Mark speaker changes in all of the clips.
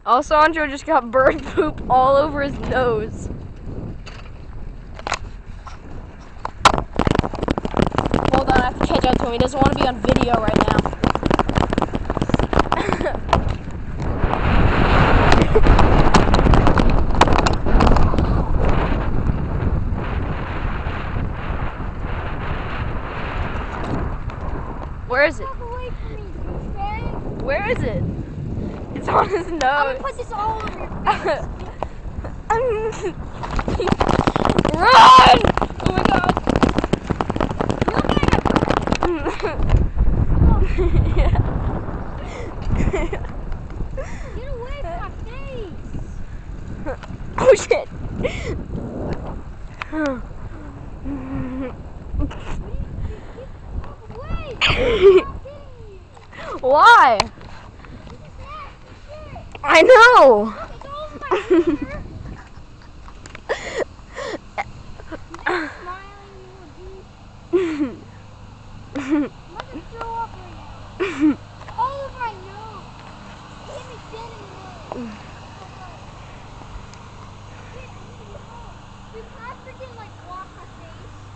Speaker 1: Alessandro just got bird poop all over his nose. Hold on, I have to catch up to him. He doesn't want to be on video right now. Where is it? Where is it? It's on his nose.
Speaker 2: I'm gonna put this all over your face.
Speaker 1: Run! Oh my god. Yeah.
Speaker 2: Get away from my face.
Speaker 1: Oh shit. Why? I know.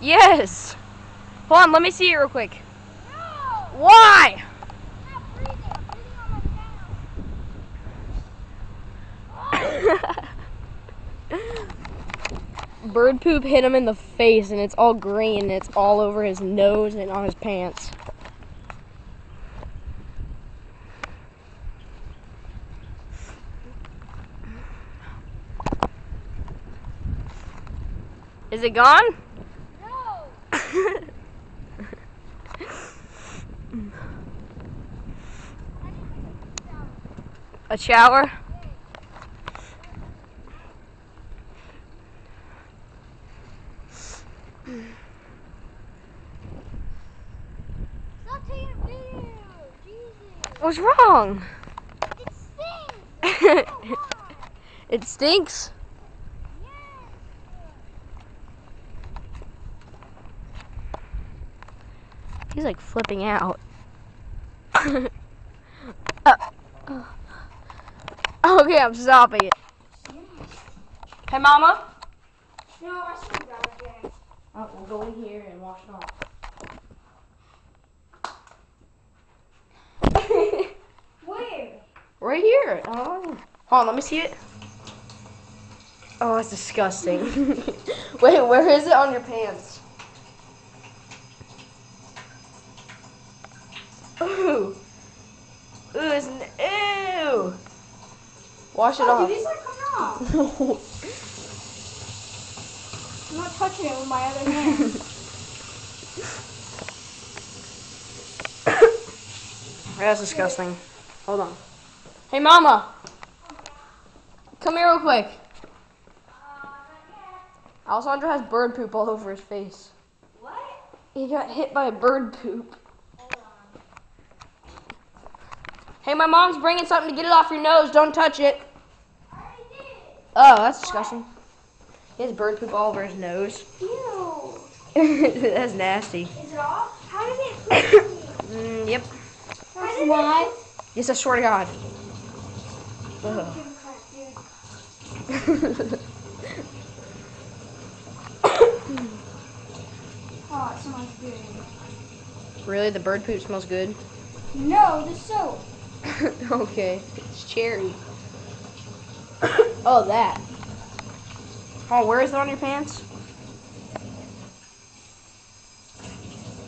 Speaker 1: Yes. Hold on, let me see it real quick.
Speaker 2: No.
Speaker 1: Why?
Speaker 2: I'm not breathing. I'm breathing on my mouth.
Speaker 1: Bird poop hit him in the face and it's all green and it's all over his nose and on his pants. Is it gone?
Speaker 2: No.
Speaker 1: A shower?
Speaker 2: Stop taking a video. Jesus.
Speaker 1: What's wrong?
Speaker 2: It stinks.
Speaker 1: It stinks? He's like flipping out. Okay, I'm stopping it. Hey, Mama?
Speaker 2: No, I should have got it back.
Speaker 1: Oh, we'll go in here and wash it off.
Speaker 2: Where?
Speaker 1: Right here. Oh. Hold on, let me see it. Oh, that's disgusting. Wait, where is it on your pants? Ooh. Ooh, it's ew. Wash it off.
Speaker 2: Dude, these are coming off.
Speaker 1: No.
Speaker 2: I'm not touching it with my other hand.
Speaker 1: That's disgusting. Hold on. Hey, Mama. Come here real quick. Alessandro has bird poop all over his face.
Speaker 2: What?
Speaker 1: He got hit by a bird poop. Hey, my mom's bringing something to get it off your nose. Don't touch it.
Speaker 2: I already did.
Speaker 1: Oh, that's disgusting. He has bird poop all over his nose.
Speaker 2: Ew.
Speaker 1: That's nasty.
Speaker 2: Is it off? How did it poop me?
Speaker 1: Yep.
Speaker 2: That's why.
Speaker 1: Yes, I swear to God. Ugh.
Speaker 2: Oh, it smells good.
Speaker 1: Really? The bird poop smells good?
Speaker 2: No, the soap.
Speaker 1: Okay. It's cherry. Oh, that. Oh, where is it on your pants?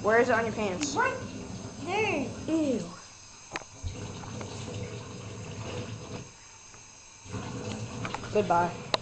Speaker 1: Where is it on your pants?
Speaker 2: Right there.
Speaker 1: Ew. Goodbye.